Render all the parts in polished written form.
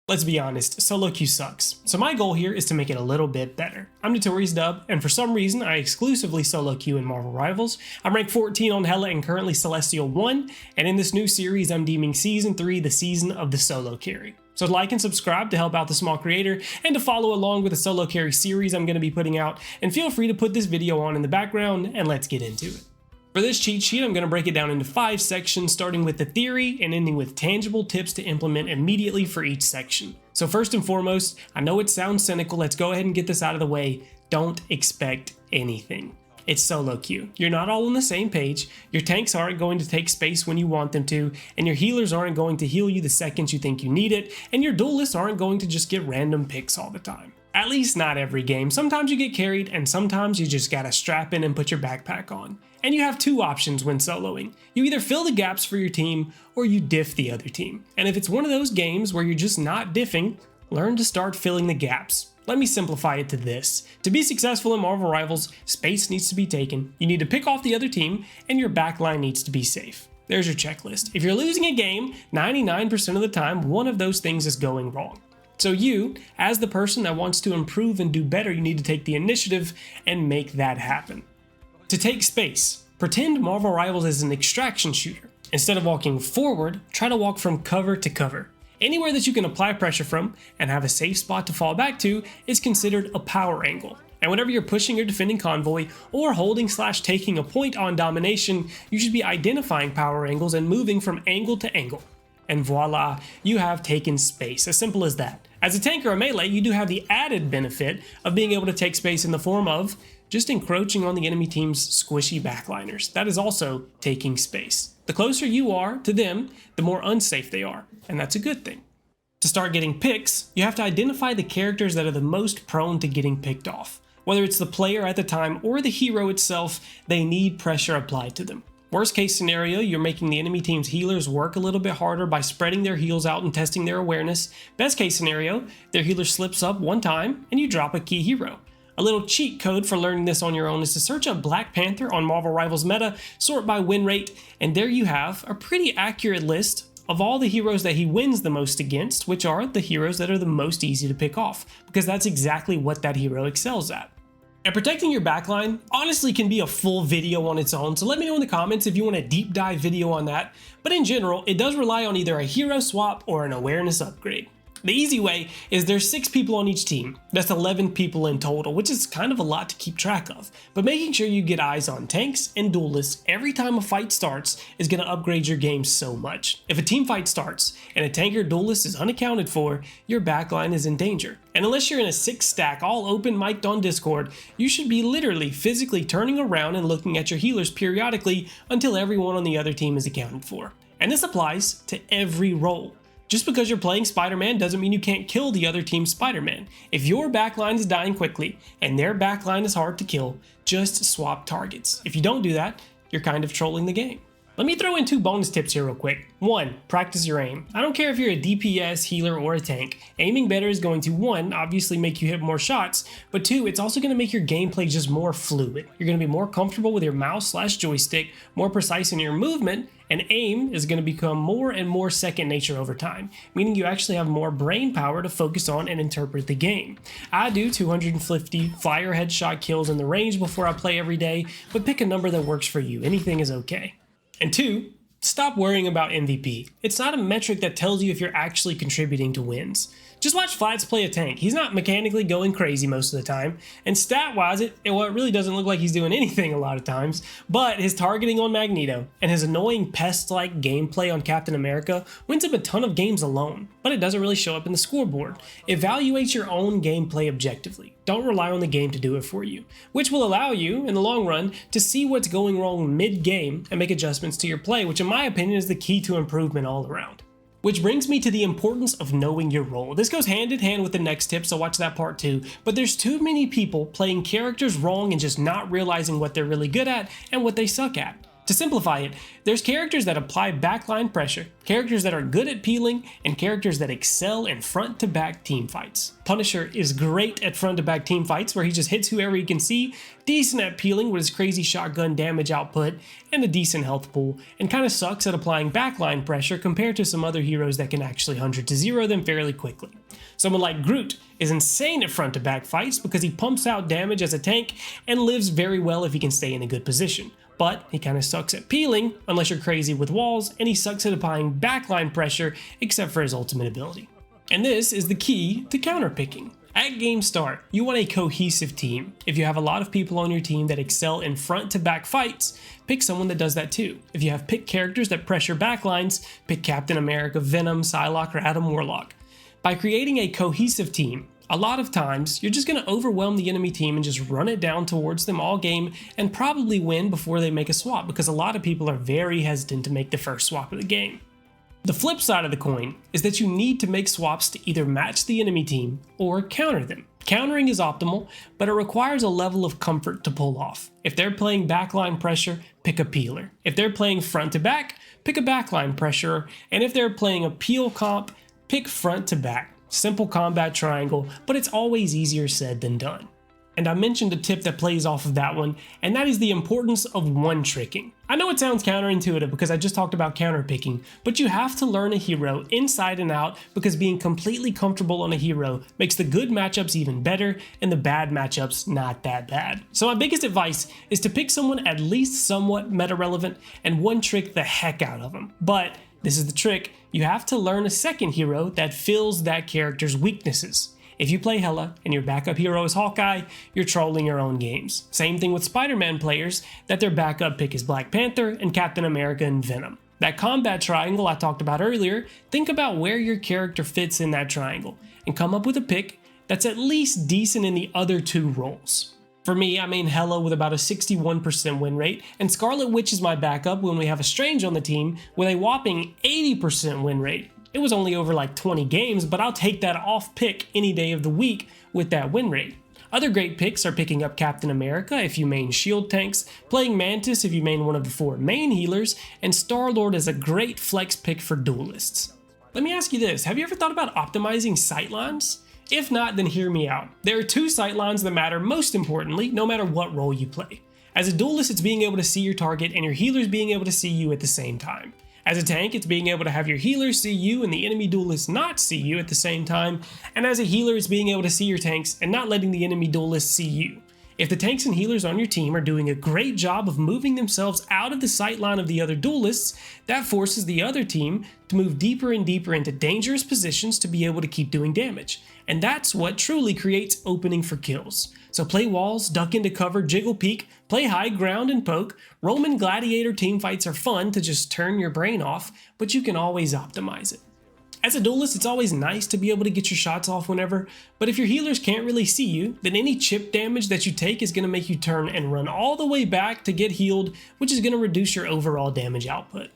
Let's be honest, solo queue sucks, so my goal here is to make it a little bit better. I'm NotoriousDuB, and for some reason I exclusively solo queue in Marvel Rivals. I'm ranked 14 on Hela and currently Celestial 1, and in this new series I'm deeming Season 3 the season of the solo carry. So like and subscribe to help out the small creator, and to follow along with the solo carry series I'm going to be putting out, and feel free to put this video on in the background, and let's get into it. For this cheat sheet, I'm going to break it down into 5 sections, starting with the theory and ending with tangible tips to implement immediately for each section. So first and foremost, I know it sounds cynical, let's go ahead and get this out of the way. Don't expect anything. It's solo queue. You're not all on the same page, your tanks aren't going to take space when you want them to, and your healers aren't going to heal you the second you think you need it, and your duelists aren't going to just get random picks all the time. At least not every game. Sometimes you get carried, and sometimes you just gotta strap in and put your backpack on. And you have 2 options when soloing. You either fill the gaps for your team, or you diff the other team. And if it's one of those games where you're just not diffing, learn to start filling the gaps. Let me simplify it to this. To be successful in Marvel Rivals, space needs to be taken, you need to pick off the other team, and your backline needs to be safe. There's your checklist. If you're losing a game, 99% of the time, one of those things is going wrong. So you, as the person that wants to improve and do better, you need to take the initiative and make that happen. To take space, pretend Marvel Rivals is an extraction shooter. Instead of walking forward, try to walk from cover to cover. Anywhere that you can apply pressure from and have a safe spot to fall back to is considered a power angle. And whenever you're pushing or defending convoy or holding/taking a point on domination, you should be identifying power angles and moving from angle to angle. And voila, you have taken space, as simple as that. As a tank or a melee, you do have the added benefit of being able to take space in the form of just encroaching on the enemy team's squishy backliners. That is also taking space. The closer you are to them, the more unsafe they are, and that's a good thing. To start getting picks, you have to identify the characters that are the most prone to getting picked off. Whether it's the player at the time or the hero itself, they need pressure applied to them. Worst case scenario, you're making the enemy team's healers work a little bit harder by spreading their heals out and testing their awareness. Best case scenario, their healer slips up one time and you drop a key hero. A little cheat code for learning this on your own is to search up Black Panther on Marvel Rivals meta, sort by win rate, and there you have a pretty accurate list of all the heroes that he wins the most against, which are the heroes that are the most easy to pick off, because that's exactly what that hero excels at. And protecting your backline honestly can be a full video on its own, so let me know in the comments if you want a deep dive video on that, but in general, it does rely on either a hero swap or an awareness upgrade. The easy way is there's 6 people on each team. That's 11 people in total, which is kind of a lot to keep track of. But making sure you get eyes on tanks and duelists every time a fight starts is going to upgrade your game so much. If a team fight starts and a tank or duelist is unaccounted for, your backline is in danger. And unless you're in a 6 stack all open mic'd on Discord, you should be literally physically turning around and looking at your healers periodically until everyone on the other team is accounted for. And this applies to every role. Just because you're playing Spider-Man doesn't mean you can't kill the other team's Spider-Man. If your backline is dying quickly and their backline is hard to kill, just swap targets. If you don't do that, you're kind of trolling the game. Let me throw in 2 bonus tips here real quick. 1, practice your aim. I don't care if you're a DPS, healer, or a tank. Aiming better is going to 1, obviously make you hit more shots, but 2, it's also going to make your gameplay just more fluid. You're going to be more comfortable with your mouse/joystick, more precise in your movement, and aim is going to become more and more second nature over time, meaning you actually have more brain power to focus on and interpret the game. I do 250 flyer headshot kills in the range before I play every day, but pick a number that works for you. Anything is okay. And 2, stop worrying about MVP. It's not a metric that tells you if you're actually contributing to wins. Just watch Flats play a tank. He's not mechanically going crazy most of the time, and stat-wise, it really doesn't look like he's doing anything a lot of times, but his targeting on Magneto and his annoying pest-like gameplay on Captain America wins him a ton of games alone, but it doesn't really show up in the scoreboard. Evaluate your own gameplay objectively. Don't rely on the game to do it for you, which will allow you, in the long run, to see what's going wrong mid-game and make adjustments to your play, which in my opinion is the key to improvement all around. Which brings me to the importance of knowing your role. This goes hand in hand with the next tip, so watch that part too, but there's too many people playing characters wrong and just not realizing what they're really good at and what they suck at. To simplify it, there's characters that apply backline pressure, characters that are good at peeling, and characters that excel in front-to-back team fights. Punisher is great at front-to-back team fights where he just hits whoever he can see, decent at peeling with his crazy shotgun damage output and a decent health pool, and kinda sucks at applying backline pressure compared to some other heroes that can actually 100 to 0 them fairly quickly. Someone like Groot is insane at front-to-back fights because he pumps out damage as a tank and lives very well if he can stay in a good position. But he kinda sucks at peeling, unless you're crazy with walls, and he sucks at applying backline pressure except for his ultimate ability. And this is the key to counterpicking. At game start, you want a cohesive team. If you have a lot of people on your team that excel in front-to-back fights, pick someone that does that too. If you have pick characters that pressure backlines, pick Captain America, Venom, Psylocke, or Adam Warlock. By creating a cohesive team, a lot of times, you're just going to overwhelm the enemy team and just run it down towards them all game and probably win before they make a swap because a lot of people are very hesitant to make the first swap of the game. The flip side of the coin is that you need to make swaps to either match the enemy team or counter them. Countering is optimal, but it requires a level of comfort to pull off. If they're playing backline pressure, pick a peeler. If they're playing front to back, pick a backline pressure. And if they're playing a peel comp, pick front to back. Simple combat triangle, but it's always easier said than done. And I mentioned a tip that plays off of that one, and that is the importance of one-tricking. I know it sounds counterintuitive because I just talked about counterpicking, but you have to learn a hero inside and out because being completely comfortable on a hero makes the good matchups even better and the bad matchups not that bad. So my biggest advice is to pick someone at least somewhat meta-relevant and one-trick the heck out of them. But this is the trick, you have to learn a second hero that fills that character's weaknesses. If you play Hela and your backup hero is Hawkeye, you're trolling your own games. Same thing with Spider-Man players, that their backup pick is Black Panther and Captain America and Venom. That combat triangle I talked about earlier, think about where your character fits in that triangle and come up with a pick that's at least decent in the other two roles. For me, I main Hela with about a 61% win rate, and Scarlet Witch is my backup when we have a Strange on the team with a whopping 80% win rate. It was only over like 20 games, but I'll take that off pick any day of the week with that win rate. Other great picks are picking up Captain America if you main shield tanks, playing Mantis if you main one of the 4 main healers, and Star-Lord is a great flex pick for duelists. Let me ask you this, have you ever thought about optimizing sightlines? If not, then hear me out. There are 2 sightlines that matter most importantly, no matter what role you play. As a duelist, it's being able to see your target and your healers being able to see you at the same time. As a tank, it's being able to have your healers see you and the enemy duelists not see you at the same time. And as a healer, it's being able to see your tanks and not letting the enemy duelists see you. If the tanks and healers on your team are doing a great job of moving themselves out of the sight line of the other duelists, that forces the other team to move deeper and deeper into dangerous positions to be able to keep doing damage. And that's what truly creates opening for kills. So play walls, duck into cover, jiggle peek, play high ground and poke. Roman gladiator teamfights are fun to just turn your brain off, but you can always optimize it. As a duelist, it's always nice to be able to get your shots off whenever, but if your healers can't really see you, then any chip damage that you take is going to make you turn and run all the way back to get healed, which is going to reduce your overall damage output.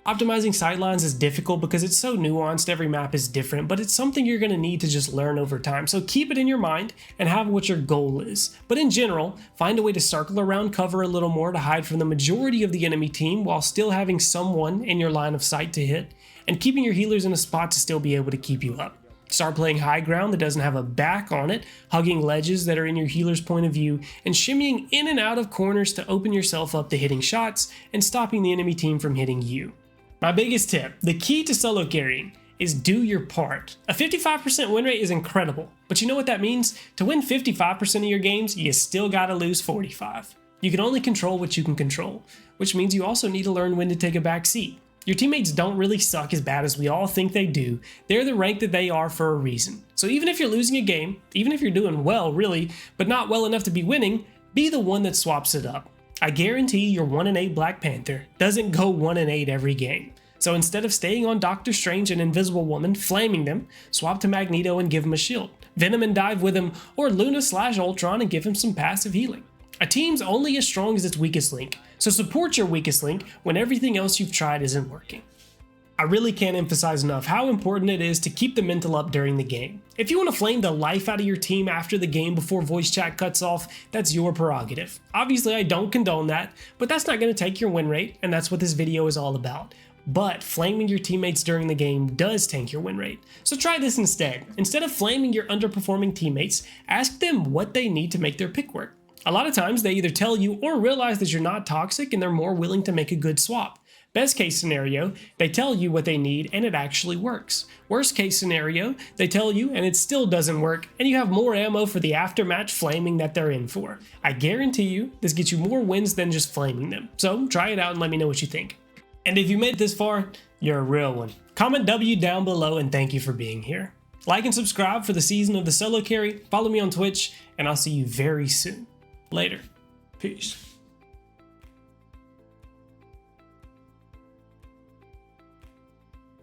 Optimizing sightlines is difficult because it's so nuanced, every map is different, but it's something you're going to need to just learn over time, so keep it in your mind and have what your goal is. But in general, find a way to circle around cover a little more to hide from the majority of the enemy team while still having someone in your line of sight to hit, and keeping your healers in a spot to still be able to keep you up. Start playing high ground that doesn't have a back on it, hugging ledges that are in your healer's point of view, and shimmying in and out of corners to open yourself up to hitting shots and stopping the enemy team from hitting you. My biggest tip, the key to solo carrying, is do your part. A 55% win rate is incredible, but you know what that means? To win 55% of your games, you still gotta lose 45. You can only control what you can control, which means you also need to learn when to take a back seat. Your teammates don't really suck as bad as we all think they do. They're the rank that they are for a reason. So even if you're losing a game, even if you're doing well really, but not well enough to be winning, be the one that swaps it up. I guarantee your 1-8 Black Panther doesn't go 1-8 every game. So instead of staying on Doctor Strange and Invisible Woman, flaming them, swap to Magneto and give him a shield. Venom and dive with him, or Luna/Ultron and give him some passive healing. A team's only as strong as its weakest link, so support your weakest link when everything else you've tried isn't working. I really can't emphasize enough how important it is to keep the mental up during the game. If you want to flame the life out of your team after the game before voice chat cuts off, that's your prerogative. Obviously I don't condone that, but that's not going to take your win rate, and that's what this video is all about. But flaming your teammates during the game does tank your win rate. So try this instead. Instead of flaming your underperforming teammates, ask them what they need to make their pick work. A lot of times they either tell you or realize that you're not toxic and they're more willing to make a good swap. Best case scenario, they tell you what they need and it actually works. Worst case scenario, they tell you and it still doesn't work and you have more ammo for the aftermatch flaming that they're in for. I guarantee you this gets you more wins than just flaming them. So try it out and let me know what you think. And if you made it this far, you're a real one. Comment W down below and thank you for being here. Like and subscribe for the season of the solo carry, follow me on Twitch, and I'll see you very soon. Later. Peace.